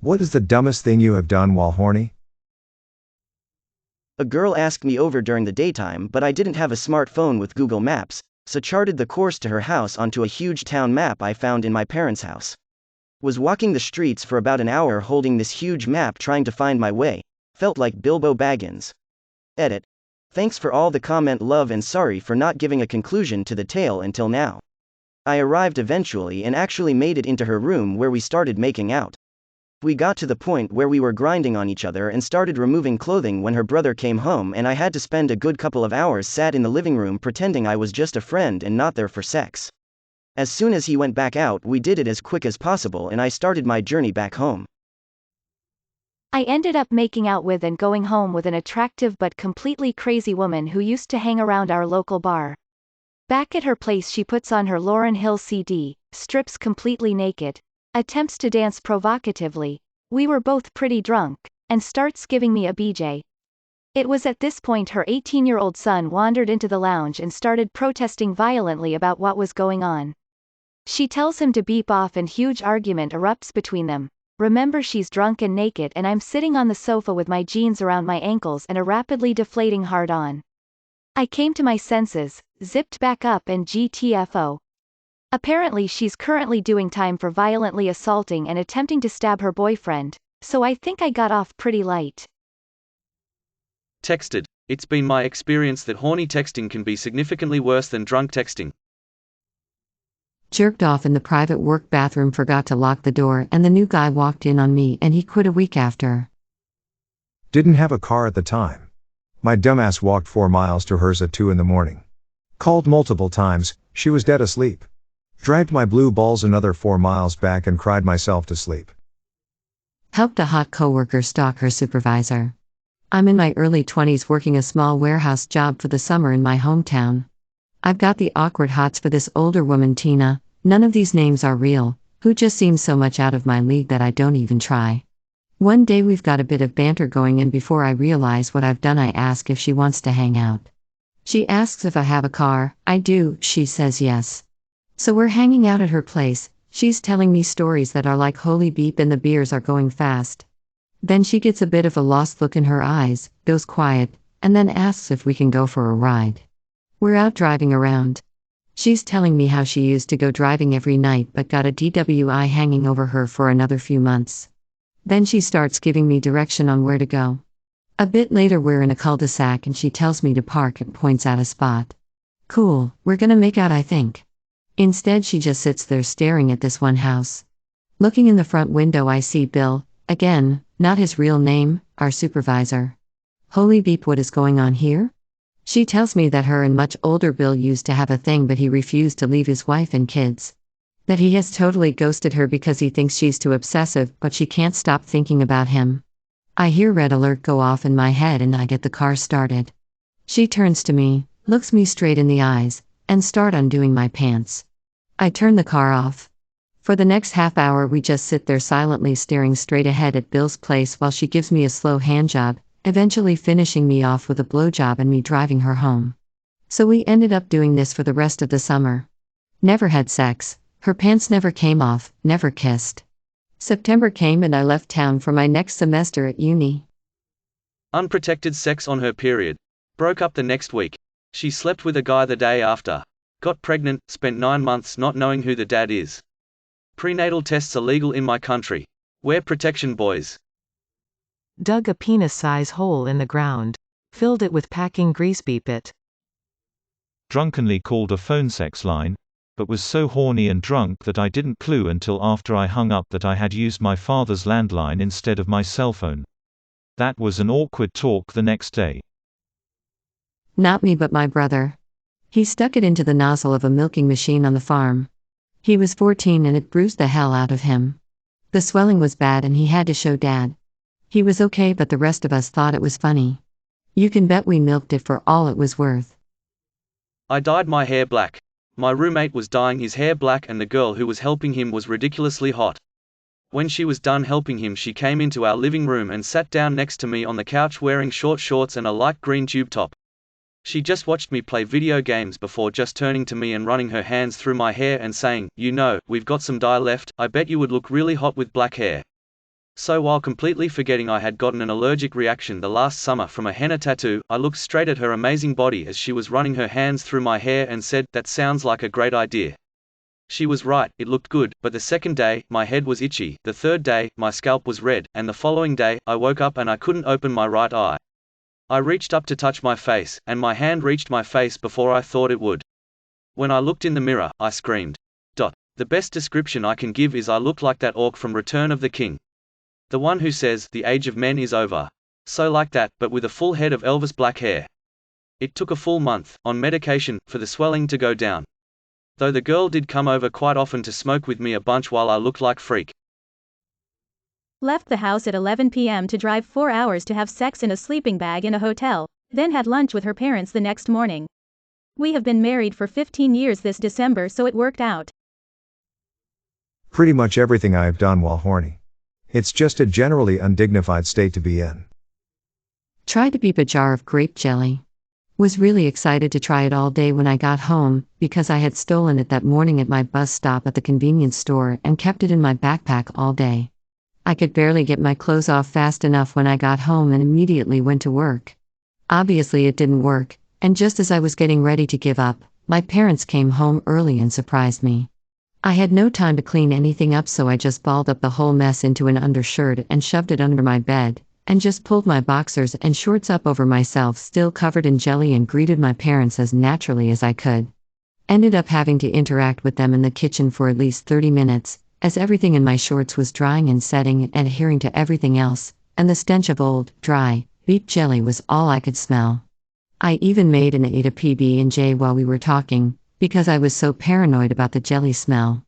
What is the dumbest thing you have done while horny? A girl asked me over during the daytime, but I didn't have a smartphone with Google Maps, so charted the course to her house onto a huge town map I found in my parents' house. Was walking the streets for about an hour holding this huge map trying to find my way. Felt like Bilbo Baggins. Edit. Thanks for all the comment, love, and sorry for not giving a conclusion to the tale until now. I arrived eventually and actually made it into her room where we started making out. We got to the point where we were grinding on each other and started removing clothing when her brother came home, and I had to spend a good couple of hours sat in the living room pretending I was just a friend and not there for sex. As soon as he went back out, we did it as quick as possible and I started my journey back home. I ended up making out with and going home with an attractive but completely crazy woman who used to hang around our local bar. Back at her place, she puts on her Lauryn Hill CD, strips completely naked, attempts to dance provocatively, we were both pretty drunk, and starts giving me a BJ. It was at this point her 18-year-old son wandered into the lounge and started protesting violently about what was going on. She tells him to beep off and huge argument erupts between them. Remember, she's drunk and naked and I'm sitting on the sofa with my jeans around my ankles and a rapidly deflating hard-on. I came to my senses, zipped back up and GTFO. Apparently she's currently doing time for violently assaulting and attempting to stab her boyfriend, so I think I got off pretty light. Texted. It's been my experience that horny texting can be significantly worse than drunk texting. Jerked off in the private work bathroom, forgot to lock the door, and the new guy walked in on me and he quit a week after. Didn't have a car at the time. My dumbass walked 4 miles to hers at 2 in the morning. Called multiple times, she was dead asleep. Dragged my blue balls another 4 miles back and cried myself to sleep. Helped a hot coworker stalk her supervisor. I'm in my early 20s working a small warehouse job for the summer in my hometown. I've got the awkward hots for this older woman, Tina, none of these names are real, who just seems so much out of my league that I don't even try. One day we've got a bit of banter going, and before I realize what I've done, I ask if she wants to hang out. She asks if I have a car. I do. She says yes. So we're hanging out at her place. She's telling me stories that are like holy beep and the beers are going fast. Then she gets a bit of a lost look in her eyes, goes quiet, and then asks if we can go for a ride. We're out driving around. She's telling me how she used to go driving every night but got a DWI hanging over her for another few months. Then she starts giving me direction on where to go. A bit later we're in a cul-de-sac and she tells me to park and points out a spot. Cool, we're gonna make out, I think. Instead she just sits there staring at this one house. Looking in the front window I see Bill, again, not his real name, our supervisor. Holy beep, what is going on here? She tells me that her and much older Bill used to have a thing, but he refused to leave his wife and kids. That he has totally ghosted her because he thinks she's too obsessive, but she can't stop thinking about him. I hear red alert go off in my head and I get the car started. She turns to me, looks me straight in the eyes, and start undoing my pants. I turn the car off. For the next half hour we just sit there silently staring straight ahead at Bill's place while she gives me a slow handjob, eventually finishing me off with a blowjob and me driving her home. So we ended up doing this for the rest of the summer. Never had sex, her pants never came off, never kissed. September came and I left town for my next semester at uni. Unprotected sex on her period. Broke up the next week. She slept with a guy the day after. Got pregnant, spent 9 months not knowing who the dad is. Prenatal tests are legal in my country. Wear protection, boys. Dug a penis-size hole in the ground. Filled it with packing grease. Beep it. Drunkenly called a phone sex line, but was so horny and drunk that I didn't clue until after I hung up that I had used my father's landline instead of my cell phone. That was an awkward talk the next day. Not me, but my brother. He stuck it into the nozzle of a milking machine on the farm. He was 14 and it bruised the hell out of him. The swelling was bad and he had to show Dad. He was okay, but the rest of us thought it was funny. You can bet we milked it for all it was worth. I dyed my hair black. My roommate was dyeing his hair black and the girl who was helping him was ridiculously hot. When she was done helping him, she came into our living room and sat down next to me on the couch wearing short shorts and a light green tube top. She just watched me play video games before just turning to me and running her hands through my hair and saying, "You know, we've got some dye left, I bet you would look really hot with black hair." So while completely forgetting I had gotten an allergic reaction the last summer from a henna tattoo, I looked straight at her amazing body as she was running her hands through my hair and said, "That sounds like a great idea." She was right, it looked good, but the second day, my head was itchy, the third day, my scalp was red, and the following day, I woke up and I couldn't open my right eye. I reached up to touch my face, and my hand reached my face before I thought it would. When I looked in the mirror, I screamed. The best description I can give is I looked like that orc from Return of the King. The one who says, "The age of men is over." So like that, but with a full head of Elvis black hair. It took a full month, on medication, for the swelling to go down. Though the girl did come over quite often to smoke with me a bunch while I looked like freak. Left the house at 11 p.m. to drive 4 hours to have sex in a sleeping bag in a hotel, then had lunch with her parents the next morning. We have been married for 15 years this December, so it worked out. Pretty much everything I have done while horny. It's just a generally undignified state to be in. Tried to beep a jar of grape jelly. Was really excited to try it all day when I got home, because I had stolen it that morning at my bus stop at the convenience store and kept it in my backpack all day. I could barely get my clothes off fast enough when I got home and immediately went to work. Obviously it didn't work, and just as I was getting ready to give up, my parents came home early and surprised me. I had no time to clean anything up, so I just balled up the whole mess into an undershirt and shoved it under my bed, and just pulled my boxers and shorts up over myself still covered in jelly and greeted my parents as naturally as I could. Ended up having to interact with them in the kitchen for at least 30 minutes, as everything in my shorts was drying and setting and adhering to everything else, and the stench of old, dry, beef jelly was all I could smell. I even made and ate a PB&J while we were talking, because I was so paranoid about the jelly smell.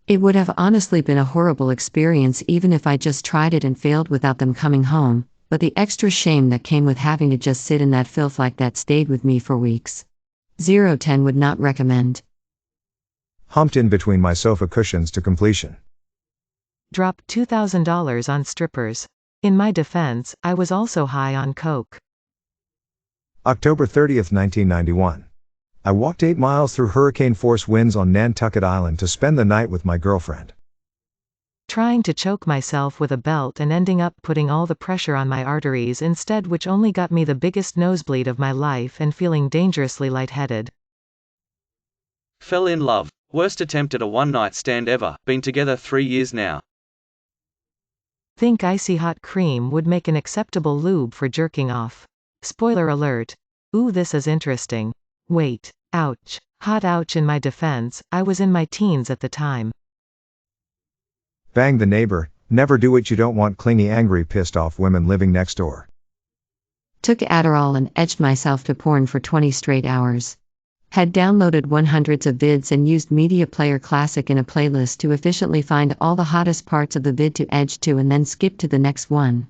It would have honestly been a horrible experience even if I just tried it and failed without them coming home, but the extra shame that came with having to just sit in that filth like that stayed with me for weeks. 0-10 would not recommend. Humped in between my sofa cushions to completion. Dropped $2,000 on strippers. In my defense, I was also high on coke. October 30, 1991. I walked 8 miles through hurricane-force winds on Nantucket Island to spend the night with my girlfriend. Trying to choke myself with a belt and ending up putting all the pressure on my arteries instead, which only got me the biggest nosebleed of my life and feeling dangerously lightheaded. Fell in love. Worst attempt at a one-night stand ever, been together 3 years now. Think icy hot cream would make an acceptable lube for jerking off. Spoiler alert. Ooh, this is interesting. Wait. Ouch. Hot ouch. In my defense, I was in my teens at the time. Bang the neighbor, never do what you don't want. Clingy, angry, pissed off women living next door. Took Adderall and edged myself to porn for 20 straight hours. Had downloaded hundreds of vids and used Media Player Classic in a playlist to efficiently find all the hottest parts of the vid to edge to and then skip to the next one.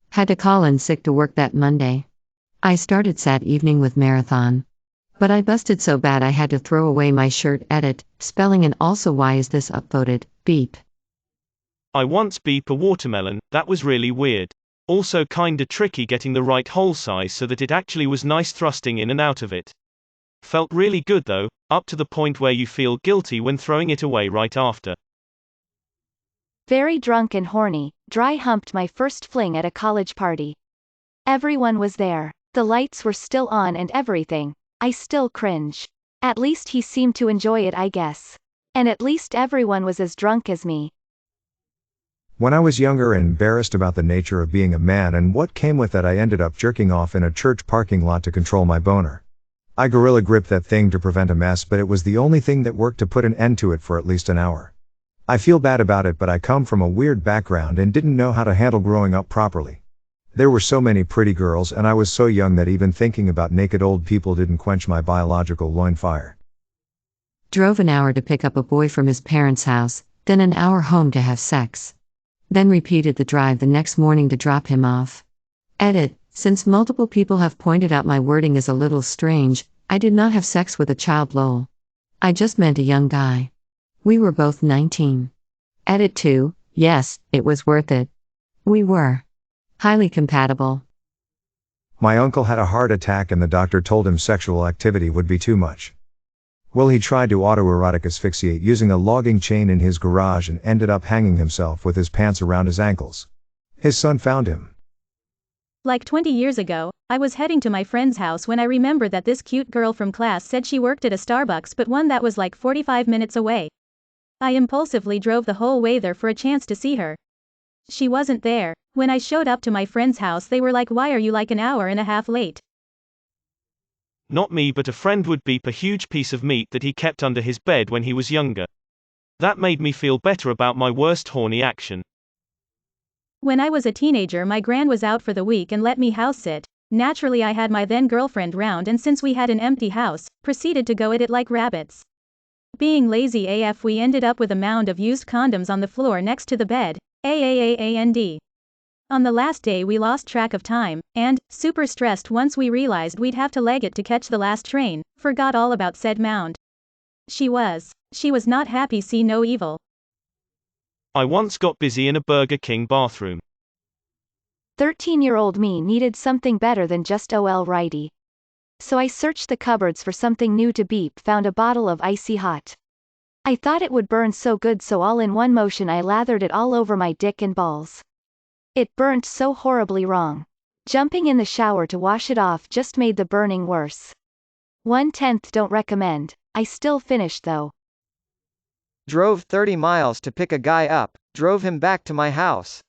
Had to call in sick to work that Monday. I started Sat evening with marathon. But I busted so bad I had to throw away my shirt. Edit, spelling and also why is this upvoted, beep. I once beep a watermelon, that was really weird. Also kinda tricky getting the right hole size so that it actually was nice thrusting in and out of it. Felt really good though, up to the point where you feel guilty when throwing it away right after. Very drunk and horny, dry humped my first fling at a college party. Everyone was there. The lights were still on and everything. I still cringe. At least he seemed to enjoy it, I guess. And at least everyone was as drunk as me. When I was younger and embarrassed about the nature of being a man and what came with that, I ended up jerking off in a church parking lot to control my boner. I gorilla gripped that thing to prevent a mess, but it was the only thing that worked to put an end to it for at least an hour. I feel bad about it, but I come from a weird background and didn't know how to handle growing up properly. There were so many pretty girls and I was so young that even thinking about naked old people didn't quench my biological loin fire. Drove an hour to pick up a boy from his parents' house, then an hour home to have sex. Then repeated the drive the next morning to drop him off. Edit, since multiple people have pointed out my wording is a little strange, I did not have sex with a child, lol. I just meant a young guy. We were both 19. Edit 2, yes, it was worth it. We were highly compatible. My uncle had a heart attack and the doctor told him sexual activity would be too much. Well, he tried to autoerotic asphyxiate using a logging chain in his garage and ended up hanging himself with his pants around his ankles. His son found him. Like 20 years ago, I was heading to my friend's house when I remembered that this cute girl from class said she worked at a Starbucks, but one that was like 45 minutes away. I impulsively drove the whole way there for a chance to see her. She wasn't there. When I showed up to my friend's house, they were like, "Why are you like an hour and a half late?" Not me, but a friend would beep a huge piece of meat that he kept under his bed when he was younger. That made me feel better about my worst horny action. When I was a teenager, my gran was out for the week and let me house sit. Naturally, I had my then girlfriend round, and since we had an empty house, proceeded to go at it like rabbits. Being lazy AF, we ended up with a mound of used condoms on the floor next to the bed. AAAAND. On the last day, we lost track of time, and, super stressed once we realized we'd have to leg it to catch the last train, forgot all about said mound. She was not happy, see no evil. I once got busy in a Burger King bathroom. 13-year-old me needed something better than just OL righty. So I searched the cupboards for something new to beep, found a bottle of icy hot. I thought it would burn so good, so all in one motion I lathered it all over my dick and balls. It burnt so horribly wrong. Jumping in the shower to wash it off just made the burning worse. 1/10 don't recommend. I still finished though. Drove 30 miles to pick a guy up, drove him back to my house.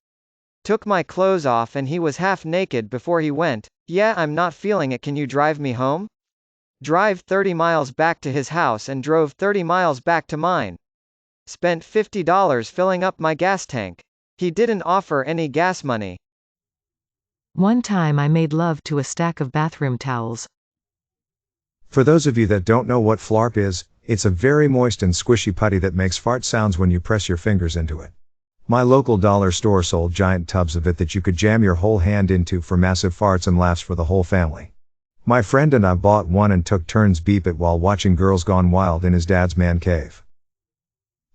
Took my clothes off and he was half naked before he went, "Yeah, I'm not feeling it, can you drive me home?" Drive 30 miles back to his house and drove 30 miles back to mine. Spent $50 filling up my gas tank. He didn't offer any gas money. One time I made love to a stack of bathroom towels. For those of you that don't know what flarp is, it's a very moist and squishy putty that makes fart sounds when you press your fingers into it. My local dollar store sold giant tubs of it that you could jam your whole hand into for massive farts and laughs for the whole family. My friend and I bought one and took turns beep it while watching Girls Gone Wild in his dad's man cave.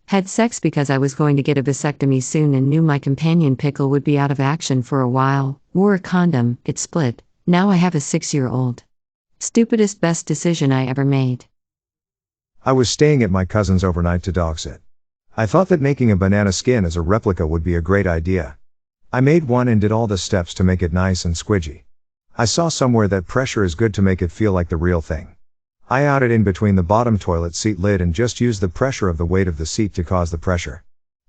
Had sex because I was going to get a vasectomy soon and knew my companion pickle would be out of action for a while. Wore a condom, it split. Now I have a 6-year-old. Stupidest best decision I ever made. I was staying at my cousin's overnight to dog sit. I thought that making a banana skin as a replica would be a great idea. I made one and did all the steps to make it nice and squidgy. I saw somewhere that pressure is good to make it feel like the real thing. I out it in between the bottom toilet seat lid and just used the pressure of the weight of the seat to cause the pressure.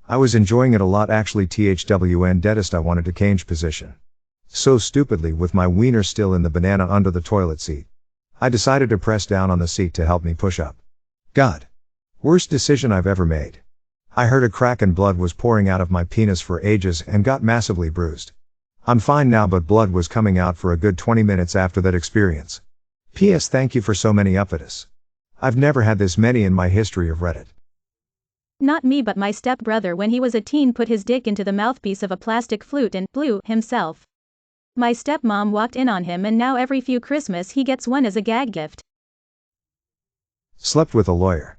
I was enjoying it a lot, actually. THWN deadest, I wanted to change position. So stupidly, with my wiener still in the banana under the toilet seat, I decided to press down on the seat to help me push up. God. Worst decision I've ever made. I heard a crack and blood was pouring out of my penis for ages and got massively bruised. I'm fine now, but blood was coming out for a good 20 minutes after that experience. P.S. Thank you for so many upvotes. I've never had this many in my history of Reddit. Not me, but my stepbrother when he was a teen put his dick into the mouthpiece of a plastic flute and blew himself. My stepmom walked in on him, and now every few Christmas he gets one as a gag gift. Slept with a lawyer.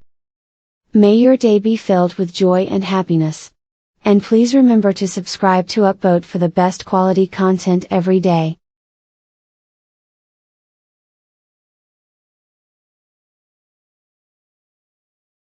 May your day be filled with joy and happiness. And please remember to subscribe to Upvote for the best quality content every day.